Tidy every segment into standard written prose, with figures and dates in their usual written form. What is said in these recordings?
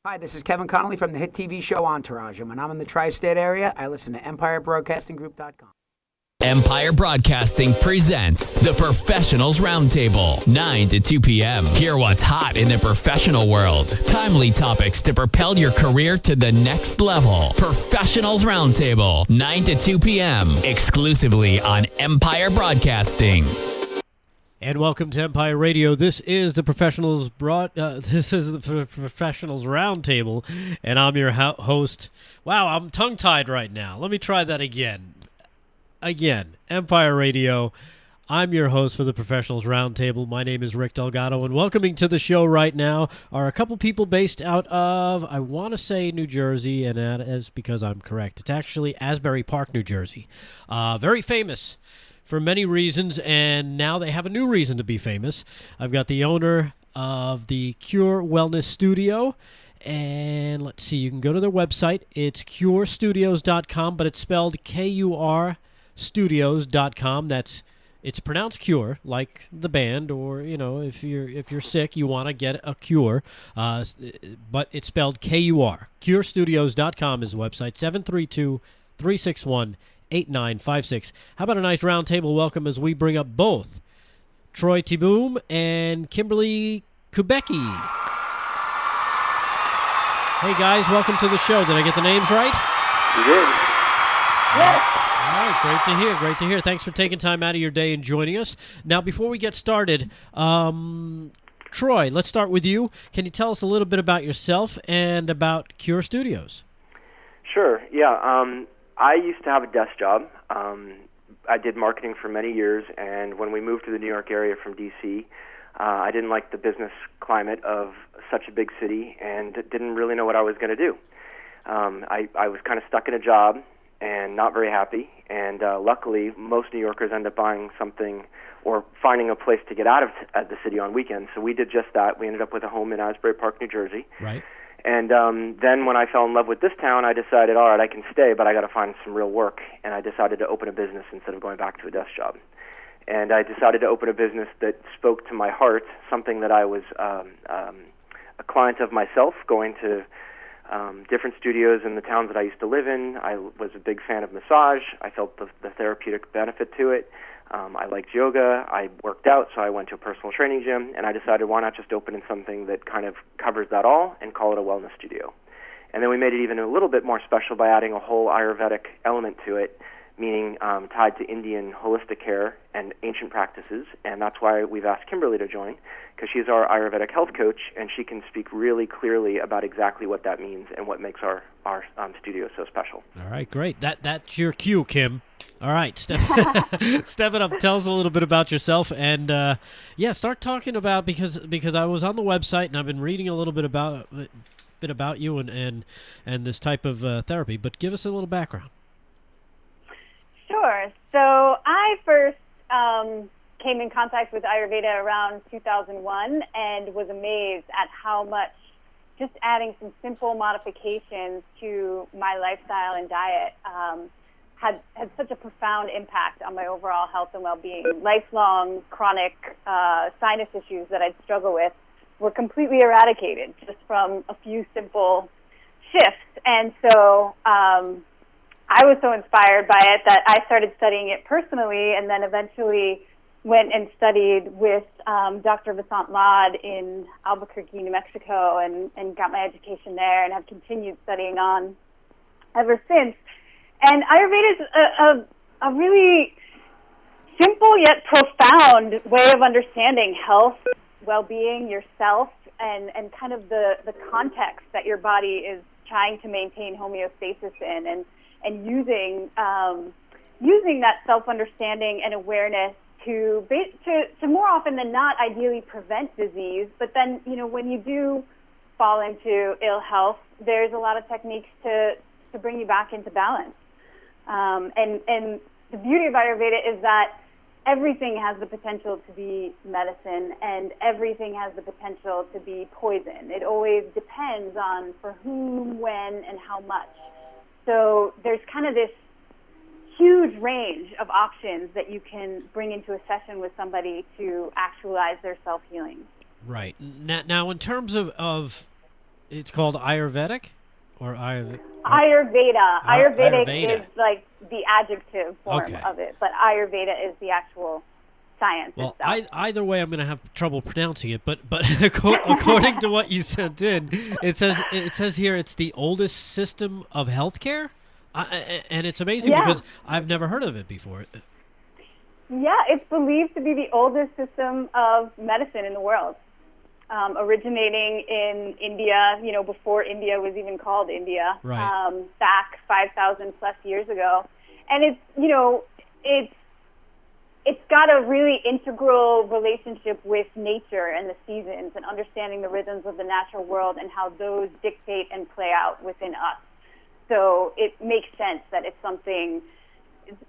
Hi, this is Kevin Connolly from the hit TV show Entourage, and when I'm in the tri-state area, I listen to EmpireBroadcastingGroup.com. Empire Broadcasting presents the Professionals Roundtable, 9 to 2 p.m. Hear what's hot in the professional world. Timely topics to propel your career to the next level. Professionals Roundtable, 9 to 2 p.m. exclusively on Empire Broadcasting. And welcome to Empire Radio. This is the Professionals Professionals Roundtable, and I'm your host. Wow, I'm tongue-tied right now. Let me try that again. Empire Radio. I'm your host for the Professionals Roundtable. My name is Rick Delgado, and welcoming to the show right now are a couple people based out of, I want to say, New Jersey, and that is because I'm correct. It's actually Asbury Park, New Jersey. Very famous for many reasons, and now they have a new reason to be famous. I've got the owner of the Cure Wellness Studio, and let's see, you can go to their website. It's curestudios.com, but it's spelled K-U-R studios.com. It's pronounced Cure, like the band, or if you're sick, you want to get a cure, but it's spelled K-U-R. Curestudios.com is the website. 732-361-8956. How about a nice round table welcome as we bring up both Troy Tiboom and Kimberly Kubecki. Hey guys, welcome to the show. Did I get the names right? You did. Yes. All right, great to hear. Thanks for taking time out of your day and joining us. Now, before we get started, Troy, let's start with you. Can you tell us a little bit about yourself and about Cure Studios? Sure, yeah. I used to have a desk job. I did marketing for many years, and when we moved to the New York area from D.C., I didn't like the business climate of such a big city and didn't really know what I was going to do. I was kind of stuck in a job and not very happy, and luckily most New Yorkers end up buying something or finding a place to get out of the city on weekends. So we did just that. We ended up with a home in Asbury Park, New Jersey. Right. And then when I fell in love with this town, I decided, all right, I can stay, but I got to find some real work. And I decided to open a business instead of going back to a desk job. And I decided to open a business that spoke to my heart, something that I was a client of myself, going to different studios in the towns that I used to live in. I was a big fan of massage. I felt the therapeutic benefit to it. I liked yoga. I worked out, so I went to a personal training gym, and I decided why not just open in something that kind of covers that all and call it a wellness studio. And then we made it even a little bit more special by adding a whole Ayurvedic element to it, meaning tied to Indian holistic care and ancient practices, and that's why we've asked Kimberly to join, because she's our Ayurvedic health coach, and she can speak really clearly about exactly what that means and what makes our studio so special. All right, great. That's your cue, Kim. All right, step it up. Tell us a little bit about yourself, and start talking about because I was on the website and I've been reading a little bit about you and this type of therapy. But give us a little background. Sure. So I first came in contact with Ayurveda around 2001 and was amazed at how much just adding some simple modifications to my lifestyle and diet had such a profound impact on my overall health and well-being. Lifelong chronic sinus issues that I'd struggle with were completely eradicated just from a few simple shifts. And so I was so inspired by it that I started studying it personally, and then eventually went and studied with Dr. Vasant Lad in Albuquerque, New Mexico, and got my education there and have continued studying on ever since. And Ayurveda is a really simple yet profound way of understanding health, well-being, yourself, and kind of the context that your body is trying to maintain homeostasis in, and using that self-understanding and awareness to more often than not ideally prevent disease. But then, when you do fall into ill health, there's a lot of techniques to bring you back into balance. And the beauty of Ayurveda is that everything has the potential to be medicine, and everything has the potential to be poison. It always depends on for whom, when, and how much. So there's kind of this huge range of options that you can bring into a session with somebody to actualize their self-healing. Right. Now in terms of It's called Ayurvedic, or Ayurveda. Ayurveda. Ayurvedic is like the adjective form Okay. of it, but Ayurveda is the actual science Well, itself. either way, I'm going to have trouble pronouncing it. But according to what you sent in, it says here it's the oldest system of healthcare, and it's amazing Yeah. because I've never heard of it before. Yeah, it's believed to be the oldest system of medicine in the world, originating in India, before India was even called India, Right. back 5,000 plus years ago. And it's got a really integral relationship with nature and the seasons and understanding the rhythms of the natural world and how those dictate and play out within us. So it makes sense that it's something.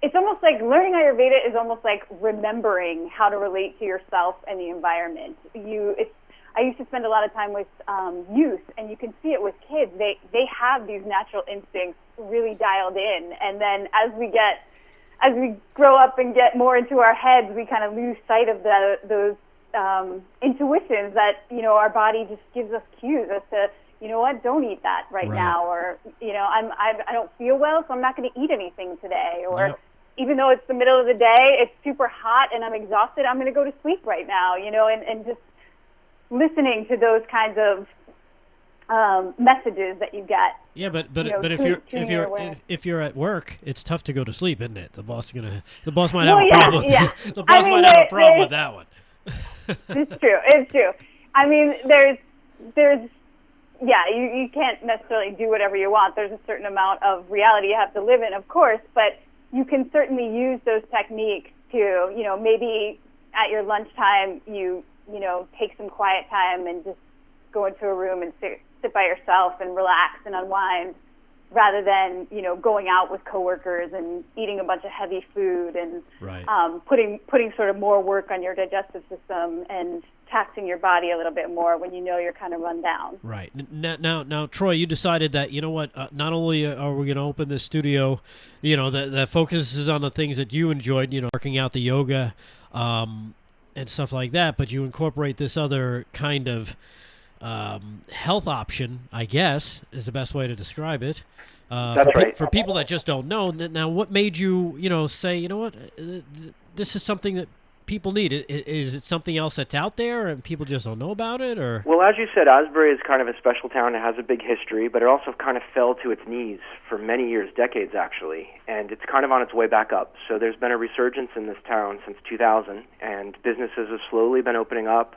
It's almost like learning Ayurveda is almost like remembering how to relate to yourself and the environment. I used to spend a lot of time with youth, and you can see it with kids. They have these natural instincts really dialed in, and then as we grow up and get more into our heads, we kind of lose sight of those intuitions that our body just gives us cues as to, what, don't eat that right now, or I don't feel well, so I'm not going to eat anything today, or Yep. even though it's the middle of the day, it's super hot and I'm exhausted, I'm going to go to sleep right now, and just listening to those kinds of messages that you get. Yeah, but if you're at work, it's tough to go to sleep, isn't it? The boss might have a problem. The boss might have a problem with that one. It's true. It's true. I mean, there's you can't necessarily do whatever you want. There's a certain amount of reality you have to live in, of course, but you can certainly use those techniques to, maybe at your lunchtime you take some quiet time and just go into a room and sit by yourself and relax and unwind, rather than going out with coworkers and eating a bunch of heavy food and Right. putting sort of more work on your digestive system and taxing your body a little bit more when you're kind of run down. Right. Now, Troy, you decided that, not only are we going to open this studio, that focuses on the things that you enjoyed, working out, the yoga, and stuff like that, but you incorporate this other kind of health option, I guess, is the best way to describe it. That's right. For people that just don't know, now what made you, say, this is something that people need? Is it something else that's out there and people just don't know about it, or? Well, as you said, Asbury is kind of a special town. It has a big history, but it also kind of fell to its knees for many years, decades actually, and it's kind of on its way back up. So there's been a resurgence in this town since 2000, and businesses have slowly been opening up.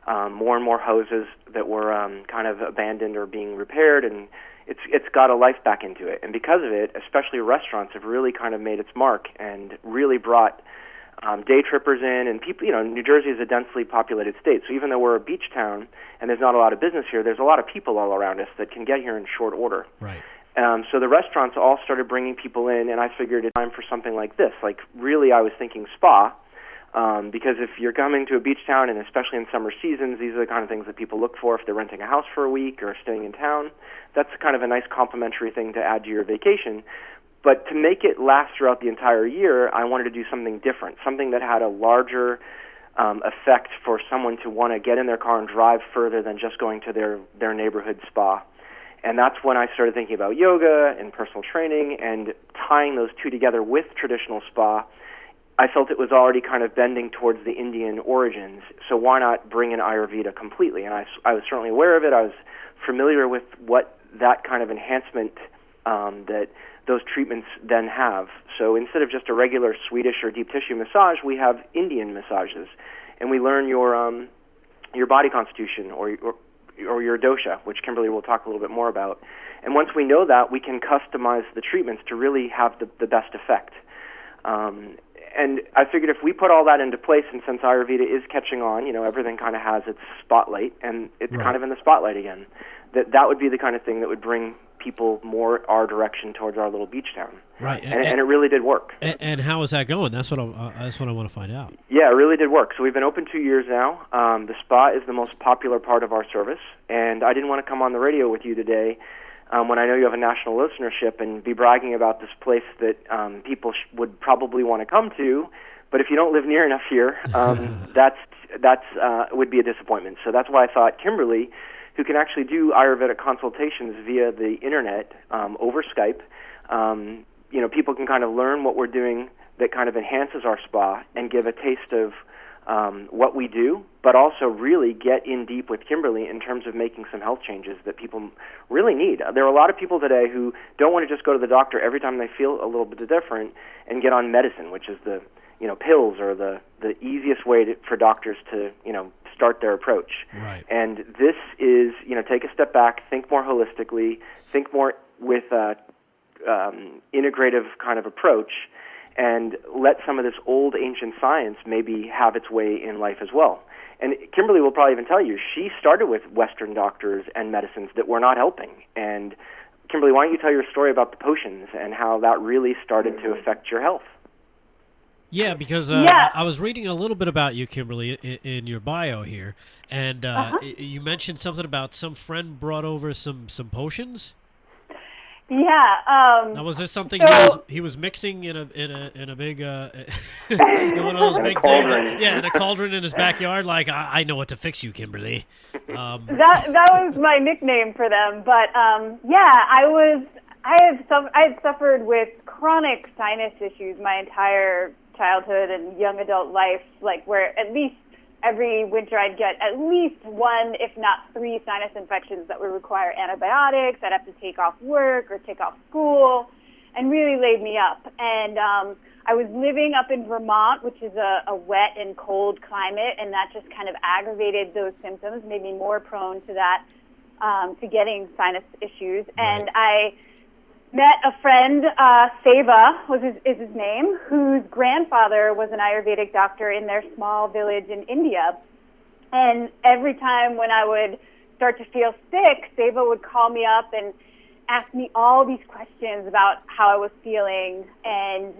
More and more houses that were kind of abandoned or being repaired, and it's got a life back into it. And because of it, especially restaurants have really kind of made its mark and really brought day trippers in, and people. New Jersey is a densely populated state, so even though we're a beach town and there's not a lot of business here, there's a lot of people all around us that can get here in short order. Right. So the restaurants all started bringing people in, and I figured it's time for something like this. Like, really, I was thinking spa, because if you're coming to a beach town, and especially in summer seasons, these are the kind of things that people look for if they're renting a house for a week or staying in town. That's kind of a nice complimentary thing to add to your vacation. But to make it last throughout the entire year, I wanted to do something different, something that had a larger effect for someone to want to get in their car and drive further than just going to their neighborhood spa. And that's when I started thinking about yoga and personal training and tying those two together with traditional spa. I felt it was already kind of bending towards the Indian origins, so why not bring in Ayurveda completely? And I was certainly aware of it. I was familiar with what that kind of enhancement that those treatments then have. So instead of just a regular Swedish or deep tissue massage, we have Indian massages, and we learn your body constitution or your dosha, which Kimberly will talk a little bit more about. And once we know that, we can customize the treatments to really have the best effect. And I figured if we put all that into place, and since Ayurveda is catching on, everything kind of has its spotlight, and it's kind of in the spotlight again, that would be the kind of thing that would bring people more our direction towards our little beach town. Right. And it really did work. And how is that going? That's what I want to find out. Yeah, it really did work. So we've been open 2 years now. The spa is the most popular part of our service, and I didn't want to come on the radio with you today when I know you have a national listenership and be bragging about this place that people would probably want to come to, but if you don't live near enough here, that's would be a disappointment. So that's why I thought, Kimberly, who can actually do Ayurvedic consultations via the internet over Skype. People can kind of learn what we're doing that kind of enhances our spa and give a taste of what we do, but also really get in deep with Kimberly in terms of making some health changes that people really need. There are a lot of people today who don't want to just go to the doctor every time they feel a little bit different and get on medicine, which is the pills are the easiest way for doctors to start their approach. Right. And this is take a step back, think more holistically, think more with integrative kind of approach, and let some of this old ancient science maybe have its way in life as well. And Kimberly will probably even tell you, she started with Western doctors and medicines that were not helping. And Kimberly, why don't you tell your story about the potions and how that really started to affect your health? Yeah, because I was reading a little bit about you, Kimberly, in your bio here, and you mentioned something about some friend brought over some potions. Yeah. Now, was this something he was mixing in a big in one of those big cauldron. things? Yeah, in a cauldron in his backyard. Like, I know what to fix you, Kimberly. That was my nickname for them. But I had suffered with chronic sinus issues my entire childhood and young adult life, like where at least every winter I'd get at least one, if not three, sinus infections that would require antibiotics. I'd have to take off work or take off school, and really laid me up. And I was living up in Vermont, which is a wet and cold climate, and that just kind of aggravated those symptoms, made me more prone to that, to getting sinus issues. Right. And I met a friend, Seva is his name, whose grandfather was an Ayurvedic doctor in their small village in India. And every time when I would start to feel sick, Seva would call me up and ask me all these questions about how I was feeling and,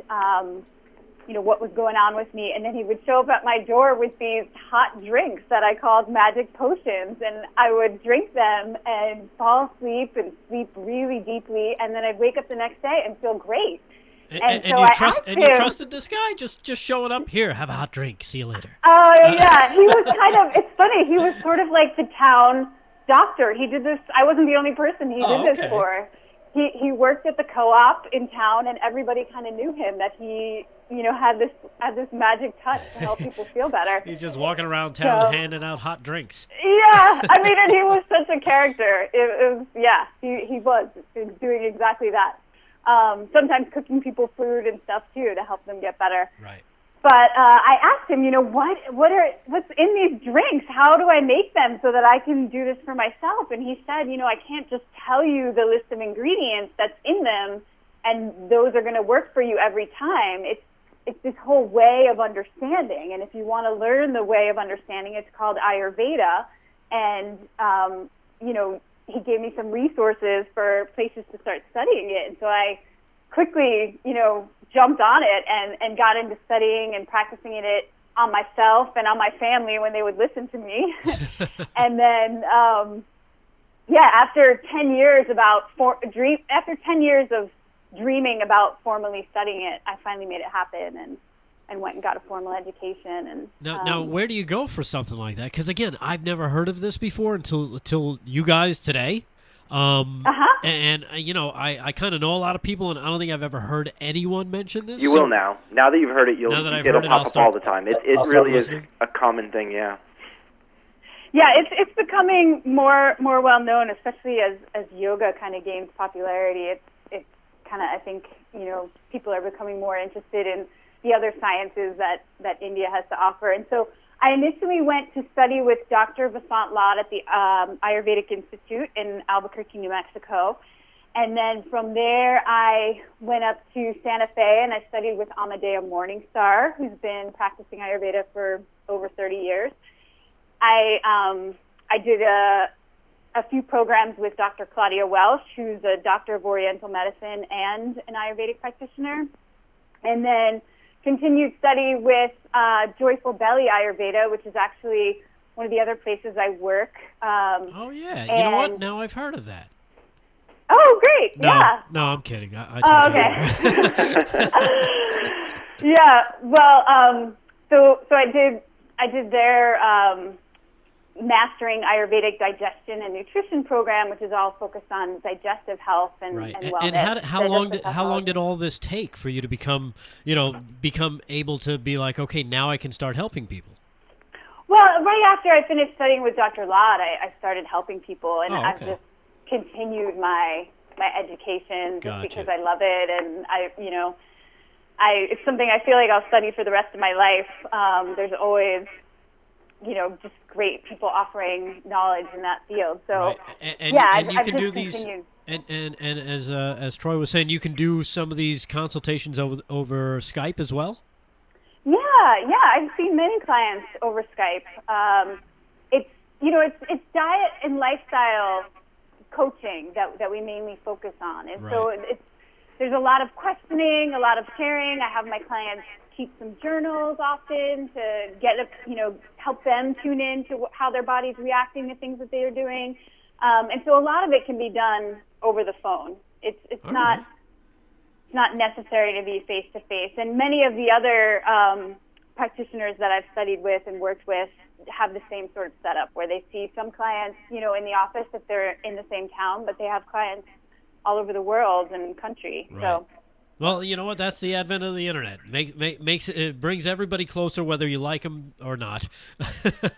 what was going on with me. And then he would show up at my door with these hot drinks that I called magic potions. And I would drink them and fall asleep and sleep really deeply. And then I'd wake up the next day and feel great. And so you I asked you him, trusted this guy? Just showing up here, have a hot drink, see you later. Oh, yeah. He was it's funny. He was sort of like the town doctor. He did this. I wasn't the only person he did this for. He worked at the co-op in town, and everybody kind of knew him, that he, had this magic touch to help people feel better. He's just walking around town handing out hot drinks. Yeah, and he was such a character. He was doing exactly that. Sometimes cooking people food and stuff too to help them get better. Right. But I asked him, what's in these drinks? How do I make them so that I can do this for myself? And he said, I can't just tell you the list of ingredients that's in them, and those are going to work for you every time. It's this whole way of understanding, and if you want to learn the way of understanding, it's called Ayurveda. And he gave me some resources for places to start studying it, and so I quickly, jumped on it and got into studying and practicing it on myself and on my family when they would listen to me. And then, after 10 years after 10 years of dreaming about formally studying it, I finally made it happen and went and got a formal education. And now, where do you go for something like that? Because again, I've never heard of this before until you guys today. And I kind of know a lot of people, and I don't think I've ever heard anyone mention this. You will now. Now that you've heard it, it'll pop up all the time. It really is a common thing, yeah. Yeah, it's becoming more well known, especially as yoga kind of gains popularity. It's kind of, I think, people are becoming more interested in the other sciences that India has to offer. And so I initially went to study with Dr. Vasant Lad at the Ayurvedic Institute in Albuquerque, New Mexico. And then from there, I went up to Santa Fe and I studied with Amadea Morningstar, who's been practicing Ayurveda for over 30 years. I did a few programs with Dr. Claudia Welsh, who's a doctor of Oriental medicine and an Ayurvedic practitioner. And then continued study with Joyful Belly Ayurveda, which is actually one of the other places I work. Oh, yeah. You know what? Now I've heard of that. Oh, great. Yeah. No, I'm kidding. Okay. Yeah. Well, so I did their Mastering Ayurvedic Digestion and Nutrition program, which is all focused on digestive health and wellness. And how long did all this take for you to become able to be like, okay, now I can start helping people? Well, right after I finished studying with Dr. Lott, I started helping people, and okay. I've just continued my education just Gotcha. because I love it, and it's something I feel like I'll study for the rest of my life. There's always, just great people offering knowledge in that field. So, right. I've can just do these. continued. And as Troy was saying, you can do some of these consultations over Skype as well. Yeah, I've seen many clients over Skype. It's diet and lifestyle coaching that we mainly focus on, and so there's a lot of questioning, a lot of sharing. I have my clients keep some journals often to help them tune in to how their body's reacting to things that they are doing, and so a lot of it can be done over the phone. It's not necessary to be face to face, and many of the other practitioners that I've studied with and worked with have the same sort of setup where they see some clients, in the office if they're in the same town, but they have clients all over the world and country. Right. So, well, you know what? That's the advent of the internet. It brings everybody closer, whether you like them or not. but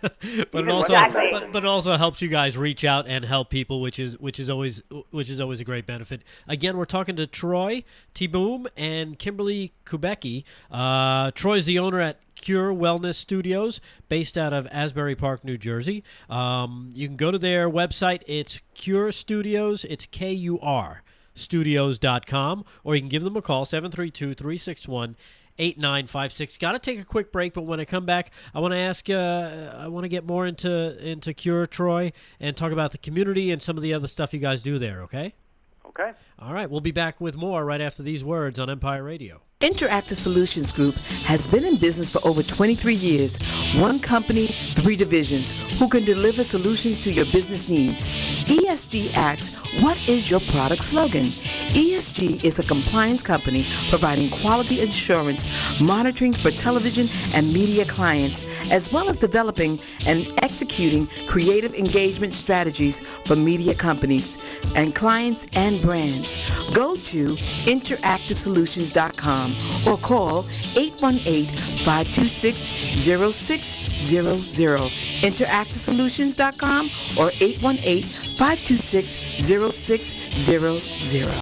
it also helps you guys reach out and help people, which is always a great benefit. Again, we're talking to Troy T. Boom and Kimberly Kubecki. Troy's the owner at Cure Wellness Studios, based out of Asbury Park, New Jersey. You can go to their website. It's Cure Studios. It's KUR. Studios.com, or you can give them a call, 732-361-8956. Got to take a quick break, but when I come back, I want to ask, I want to get more into Cure, Troy, and talk about the community and some of the other stuff you guys do there, okay? Okay. All right, we'll be back with more right after these words on Empire Radio. Interactive Solutions Group has been in business for over 23 years. One company, 3 divisions, who can deliver solutions to your business needs. ESG asks, what is your product slogan? ESG is a compliance company providing quality assurance, monitoring for television and media clients, as well as developing and executing creative engagement strategies for media companies and clients and brands. Go to interactivesolutions.com or call 818-526-0600, interactivesolutions.com or 818-526-0600.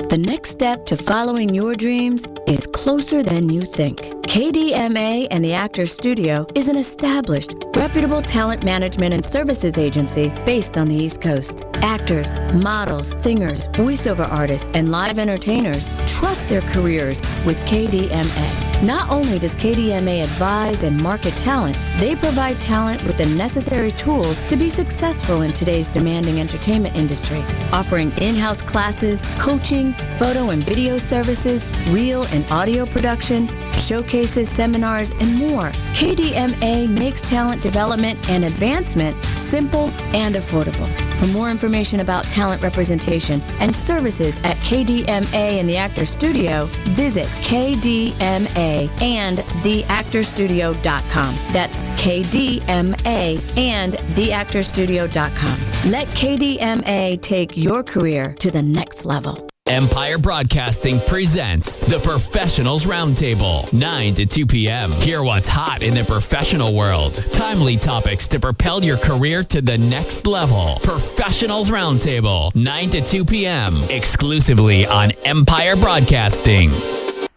The next step to following your dreams is closer than you think. KDMA and the Actors Studio is an established, reputable talent management and services agency based on the East Coast. Actors, models, singers, voiceover artists, and live entertainers trust their careers with KDMA. Not only does KDMA advise and market talent, they provide talent with the necessary tools to be successful in today's demanding entertainment industry, offering in-house classes, coaching, photo and video services, reel and audio production, showcases, seminars, and more. KDMA makes talent development and advancement simple and affordable. For more information about talent representation and services at KDMA and the Actors Studio, visit KDMA-and-theactorstudio.com. That's KDMA-and-theactorstudio.com. Let KDMA take your career to the next level. Empire Broadcasting presents the Professionals Roundtable, 9 to 2 p.m. Hear what's hot in the professional world. Timely topics to propel your career to the next level. Professionals Roundtable, 9 to 2 p.m. exclusively on Empire Broadcasting.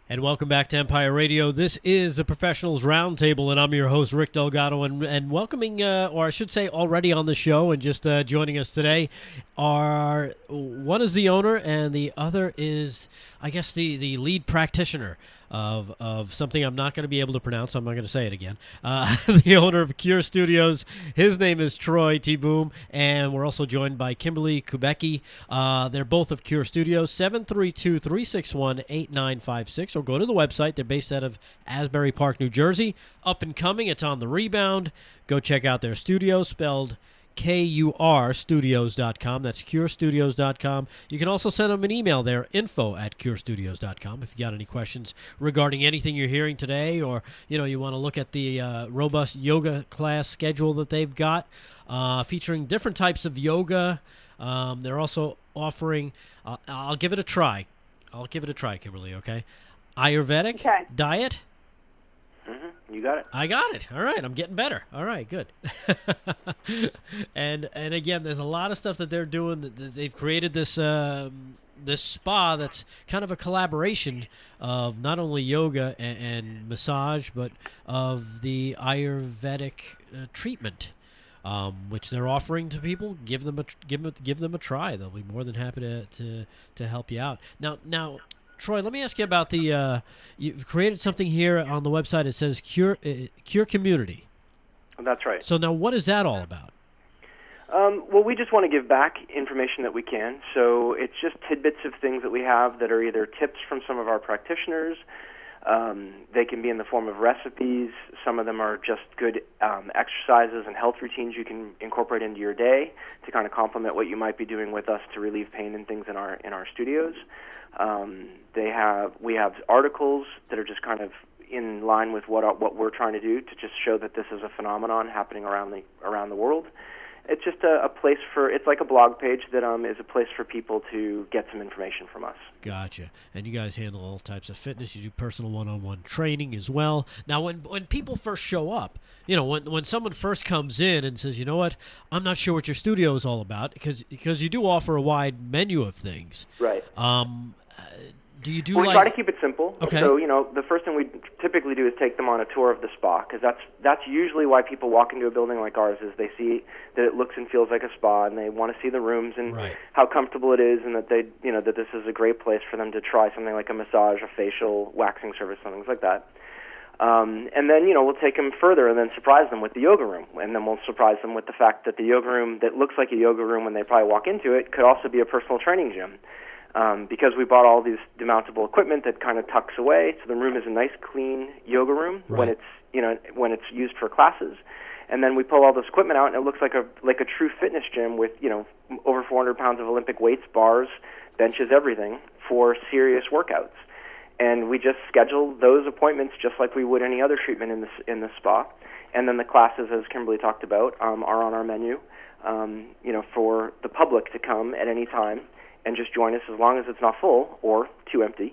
And welcome back to Empire Radio. This is the Professionals Roundtable, and I'm your host, Rick Delgado. And welcoming, or I should say already on the show and just joining us today, are one is the owner and the other is, I guess, the lead practitioner of something I'm not going to be able to pronounce, so I'm not going to say it again. The owner of Cure Studios, his name is Troy T. Boom, and we're also joined by Kimberly Kubecki. They're both of Cure Studios, 732-361-8956, or go to the website. They're based out of Asbury Park, New Jersey. Up and coming, it's on the rebound. Go check out their studio, spelled KURstudios.com. That's curestudios.com. You can also send them an email there, info@curestudios.com, if you got any questions regarding anything you're hearing today, or you want to look at the robust yoga class schedule that they've got. featuring different types of yoga. They're also offering, I'll give it a try. I'll give it a try, Kimberly, okay? Ayurvedic diet. Mm-hmm. You got it. I got it. All right, I'm getting better. All right, good. and again, there's a lot of stuff that they're doing. They've created this this spa that's kind of a collaboration of not only yoga and massage, but of the Ayurvedic treatment, which they're offering to people. Give them a try. They'll be more than happy to help you out. Now. Troy, let me ask you about the. You've created something here on the website. It says Cure Community. That's right. So now, what is that all about? Well, we just want to give back information that we can. So it's just tidbits of things that we have that are either tips from some of our practitioners. They can be in the form of recipes. Some of them are just good exercises and health routines you can incorporate into your day to kind of complement what you might be doing with us to relieve pain and things in our studios. We have articles that are just kind of in line with what we're trying to do to just show that this is a phenomenon happening around the world. It's just a place it's like a blog page that is a place for people to get some information from us. Gotcha. And you guys handle all types of fitness. You do personal one-on-one training as well. Now, when people first show up, when someone first comes in and says, you know what, I'm not sure what your studio is all about, because you do offer a wide menu of things. Right. Do you do we try to keep it simple. Okay. So, the first thing we typically do is take them on a tour of the spa, because that's usually why people walk into a building like ours, is they see that it looks and feels like a spa, and they want to see the rooms and how comfortable it is, and that that this is a great place for them to try something like a massage, a facial, waxing service, and things like that. And then, we'll take them further and then surprise them with the yoga room. And then we'll surprise them with the fact that the yoga room that looks like a yoga room when they probably walk into it could also be a personal training gym. Because we bought all these demountable equipment that kind of tucks away, so the room is a nice, clean yoga room when it's used for classes. And then we pull all this equipment out, and it looks like a true fitness gym with over 400 pounds of Olympic weights, bars, benches, everything for serious workouts. And we just schedule those appointments just like we would any other treatment in the spa. And then the classes, as Kimberly talked about, are on our menu, for the public to come at any time and just join us as long as it's not full or too empty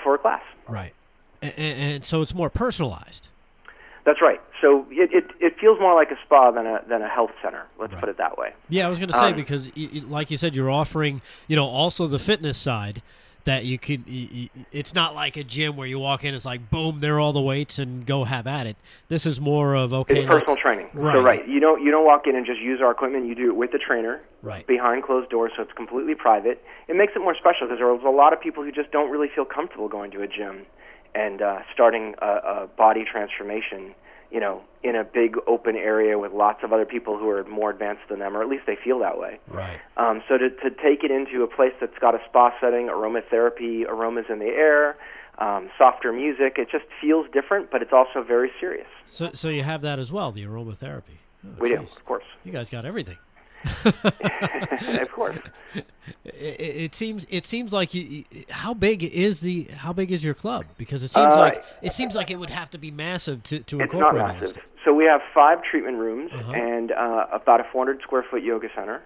for a class. Right. And so it's more personalized. That's right. So it feels more like a spa than a health center. Let's put it that way. Yeah, I was going to say, because like you said, you're offering, also the fitness side that you could. It's not like a gym where you walk in, it's like boom, there are all the weights and go have at it. This is more of it's personal training. Right. So you don't walk in and just use our equipment. You do it with the trainer. Right. Behind closed doors, so it's completely private. It makes it more special because there's a lot of people who just don't really feel comfortable going to a gym and starting a body transformation, in a big open area with lots of other people who are more advanced than them, or at least they feel that way. Right. So to take it into a place that's got a spa setting, aromatherapy, aromas in the air, softer music, it just feels different, but it's also very serious. So you have that as well, the aromatherapy. We do, of course. You guys got everything. Of course. It seems like how big is your club? Because it seems like it would have to be massive to incorporate. It's not massive. So we have 5 treatment rooms and about a 400 square foot yoga center,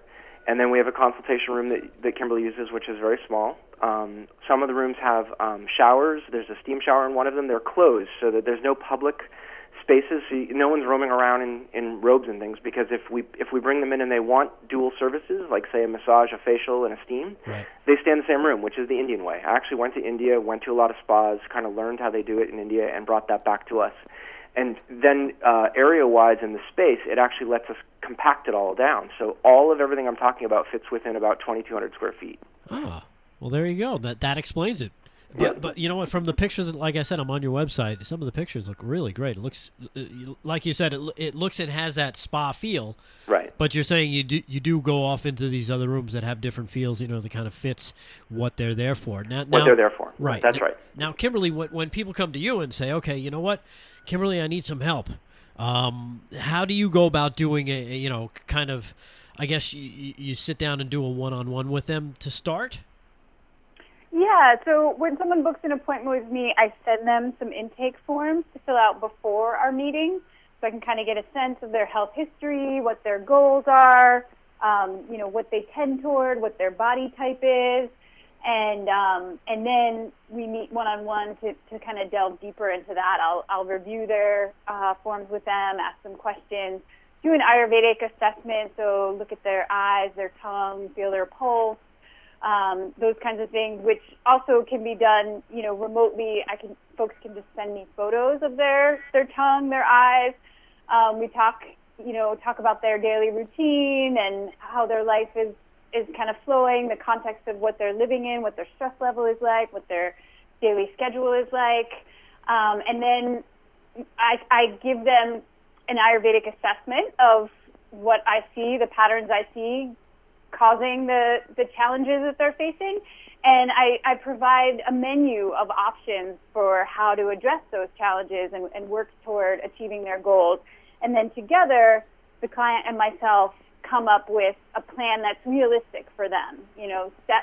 and then we have a consultation room that Kimberly uses, which is very small. Some of the rooms have showers. There's a steam shower in one of them. They're closed so that there's no public spaces, so no one's roaming around in robes and things, because if we bring them in and they want dual services, like say a massage, a facial, and a steam, they stay in the same room, which is the Indian way. I actually went to India, went to a lot of spas, kind of learned how they do it in India, and brought that back to us. And then area-wise in the space, it actually lets us compact it all down. So all of everything I'm talking about fits within about 2,200 square feet. Ah, well, there you go. That explains it. But you know what? From the pictures, like I said, I'm on your website. Some of the pictures look really great. It looks, like you said, it looks and has that spa feel. Right. But you're saying you do go off into these other rooms that have different feels. That kind of fits what they're there for. Now, what they're there for. Right. That's right. Now, Kimberly, when people come to you and say, "Okay, you know what, Kimberly, I need some help," how do you go about doing kind of? I guess you sit down and do a one-on-one with them to start. Yeah, so when someone books an appointment with me, I send them some intake forms to fill out before our meeting. so I can kind of get a sense of their health history, what their goals are, what they tend toward, what their body type is, and then we meet one-on-one to kind of delve deeper into that. I'll review their forms with them, ask them questions, do an Ayurvedic assessment, so look at their eyes, their tongue, feel their pulse, those kinds of things, which also can be done, remotely. Folks can just send me photos of their tongue, their eyes. We talk about their daily routine and how their life is kind of flowing, the context of what they're living in, what their stress level is like, what their daily schedule is like. And then I give them an Ayurvedic assessment of what I see, the patterns I see causing the challenges that they're facing. And I provide a menu of options for how to address those challenges and work toward achieving their goals. And then together, the client and myself come up with a plan that's realistic for them,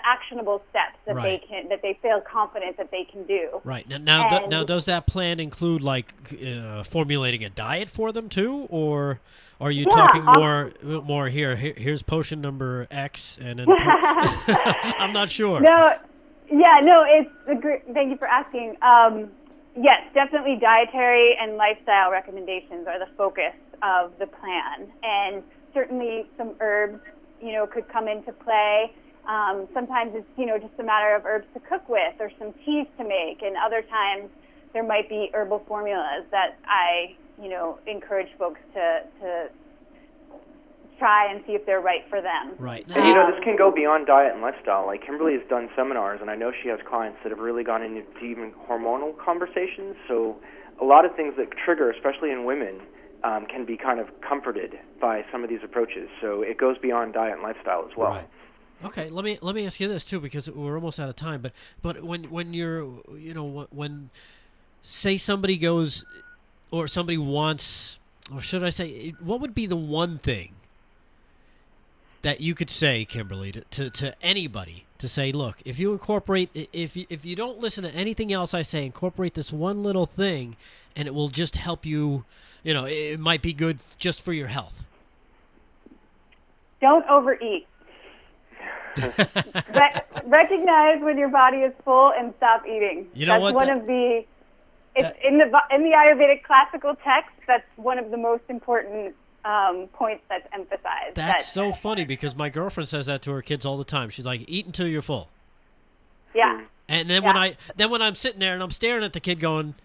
actionable steps that they feel confident that they can do. Right. Now, does that plan include formulating a diet for them too, or are you talking more here? Here's potion number X, and then I'm not sure. No, it's a great. Thank you for asking. Yes, definitely dietary and lifestyle recommendations are the focus of the plan, and certainly some herbs, could come into play. Sometimes it's, just a matter of herbs to cook with or some teas to make, and other times there might be herbal formulas that I, encourage folks to try and see if they're right for them. Right. And, this can go beyond diet and lifestyle. Like, Kimberly has done seminars, and I know she has clients that have really gone into even hormonal conversations. So a lot of things that trigger, especially in women, can be kind of comforted by some of these approaches. So it goes beyond diet and lifestyle as well. Right. Okay, let me ask you this too, because we're almost out of time. But when you're when say somebody goes or somebody wants, or should I say, what would be the one thing that you could say, Kimberly, to anybody, to say, look, if you incorporate, if you don't listen to anything else I say, incorporate this one little thing, and it will just help you. It might be good just for your health. Don't overeat. Recognize when your body is full and stop eating. That's one of the. In the Ayurvedic classical text, that's one of the most important points that's emphasized. That's so funny, because my girlfriend says that to her kids all the time. She's like, "Eat until you're full." Yeah. And then when I'm sitting there and I'm staring at the kid, going,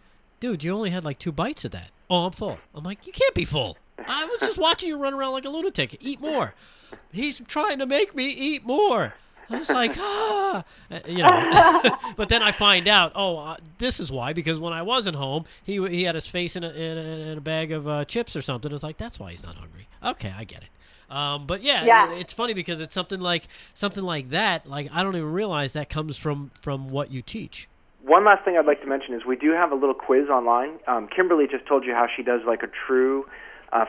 "Dude, you only had like 2 bites of that." "Oh, I'm full." I'm like, "You can't be full. I was just watching you run around like a lunatic. Eat more." "He's trying to make me eat more." I was like, But then I find out, this is why, because when I wasn't home, he had his face in a bag of chips or something. It's like, that's why he's not hungry. Okay, I get it. But it's funny because it's something like that. Like, I don't even realize that comes from what you teach. One last thing I'd like to mention is we do have a little quiz online. Kimberly just told you how she does like a true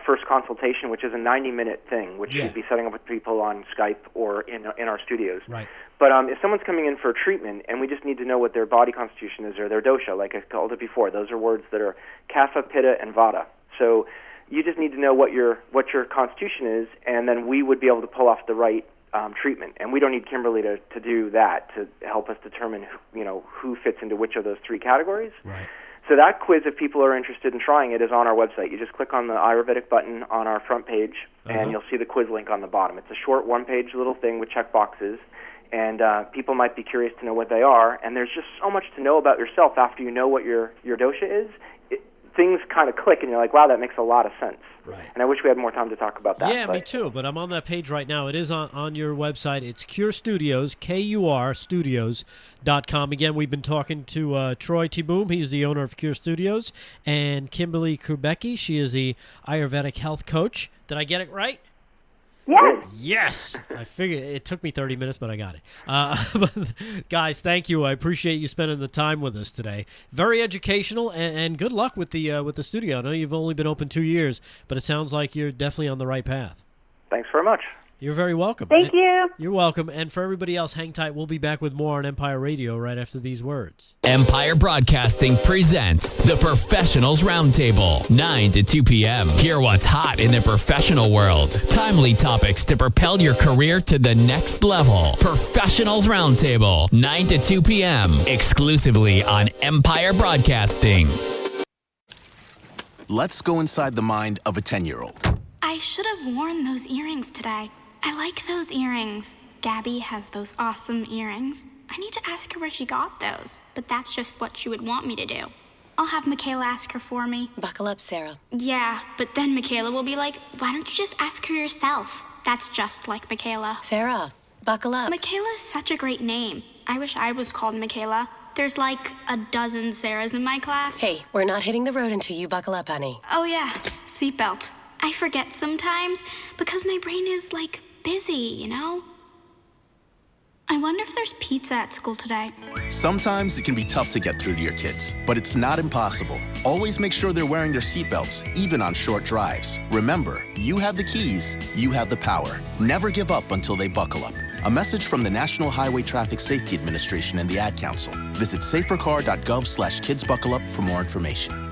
first consultation, which is a 90-minute thing, which she'd be setting up with people on Skype or in our studios. Right. But if someone's coming in for a treatment and we just need to know what their body constitution is or their dosha, like I called it before, those are words that are kapha, pitta, and vata. So you just need to know what your constitution is, and then we would be able to pull off the right treatment. And we don't need Kimberly to do that to help us determine who fits into which of those 3 categories. Right. So that quiz, if people are interested in trying it, is on our website. You just click on the Ayurvedic button on our front page, and you'll see the quiz link on the bottom. It's a short 1-page little thing with check boxes, and people might be curious to know what they are. And there's just so much to know about yourself after you know what your dosha is. Things kind of click, and you're like, wow, that makes a lot of sense. Right. And I wish we had more time to talk about that. Yeah, me too, but I'm on that page right now. It is on your website. It's Cure Studios, KUR Studios.com. Again, we've been talking to Troy T. Boom. He's the owner of Cure Studios. And Kimberly Kubecki. She is the Ayurvedic health coach. Did I get it right? Yes. Yes. I figured it took me 30 minutes, but I got it. But guys, thank you. I appreciate you spending the time with us today. Very educational, and good luck with the studio. I know you've only been open 2 years, but it sounds like you're definitely on the right path. Thanks very much. You're very welcome. Thank you. You're welcome. And for everybody else, hang tight. We'll be back with more on Empire Radio right after these words. Empire Broadcasting presents the Professionals Roundtable, 9 to 2 p.m. Hear what's hot in the professional world. Timely topics to propel your career to the next level. Professionals Roundtable, 9 to 2 p.m. exclusively on Empire Broadcasting. Let's go inside the mind of a 10-year-old. I should have worn those earrings today. I like those earrings. Gabby has those awesome earrings. I need to ask her where she got those, but that's just what she would want me to do. I'll have Michaela ask her for me. Buckle up, Sarah. Yeah, but then Michaela will be like, why don't you just ask her yourself? That's just like Michaela. Sarah, buckle up. Michaela's such a great name. I wish I was called Michaela. There's like a dozen Sarahs in my class. Hey, we're not hitting the road until you buckle up, honey. Oh yeah, seatbelt. I forget sometimes because my brain is like busy, you know? I wonder if there's pizza at school today. Sometimes it can be tough to get through to your kids, but it's not impossible. Always make sure they're wearing their seatbelts, even on short drives. Remember, you have the keys, you have the power. Never give up until they buckle up. A message from the National Highway Traffic Safety Administration and the Ad Council. Visit safercar.gov/kidsbuckleup for more information.